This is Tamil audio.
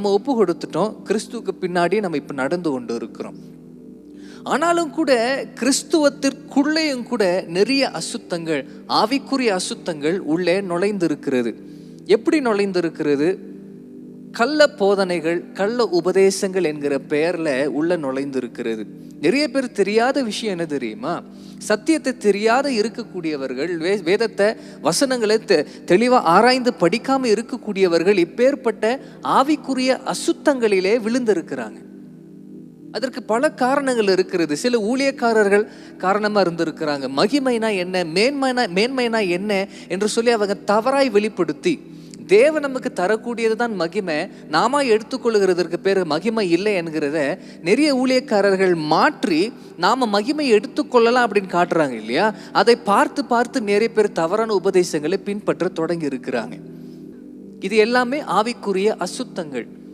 நம்ம ஒப்பு கொடுத்துட்டோம். கிறிஸ்துவுக்கு பின்னாடி நம்ம இப்போ நடந்து கொண்டு இருக்கிறோம். ஆனாலும் கூட கிறிஸ்துவத்திற்குள்ளேயும் கூட நிறைய அசுத்தங்கள், ஆவிக்குரிய அசுத்தங்கள் உள்ளே நுழைந்திருக்கிறது. எப்படி நுழைந்திருக்கிறது? கள்ள போதனைகள், கள்ள உபதேசங்கள் என்கிற பெயர்ல உள்ள நுழைந்திருக்கிறது. நிறைய பேர் தெரியாத விஷயம் என்ன தெரியுமா? சத்தியத்தை தெரியாத இருக்கக்கூடியவர்கள், வேதத்தை வசனங்களை தெளிவா ஆராய்ந்து படிக்காம இருக்கக்கூடியவர்கள் இப்பேற்பட்ட ஆவிக்குரிய அசுத்தங்களிலே விழுந்திருக்கிறாங்க. அதற்கு பல காரணங்கள் இருக்கிறது. சில ஊழியக்காரர்கள் காரணமா இருந்திருக்கிறாங்க. மகிமைனா என்ன, மேன்மைனா என்ன என்று சொல்லி அவங்க தவறாய் வெளிப்படுத்தி, தேவன் நமக்கு தரக்கூடியது தான் மகிமை, நாம எடுத்துக்கொள்கிறதற்கு பேர் மகிமை இல்லை என்கிறத நிறைய ஊழியக்காரர்கள் மாற்றி நாம மகிமை எடுத்துக்கொள்ளலாம் அப்படின்னு காட்டுறாங்க இல்லையா? அதை பார்த்து பார்த்து நிறைய பேர் தவறான உபதேசங்களை பின்பற்ற தொடங்கி இருக்கிறாங்க. இது எல்லாமே ஆவிக்குரிய அசுத்தங்கள்.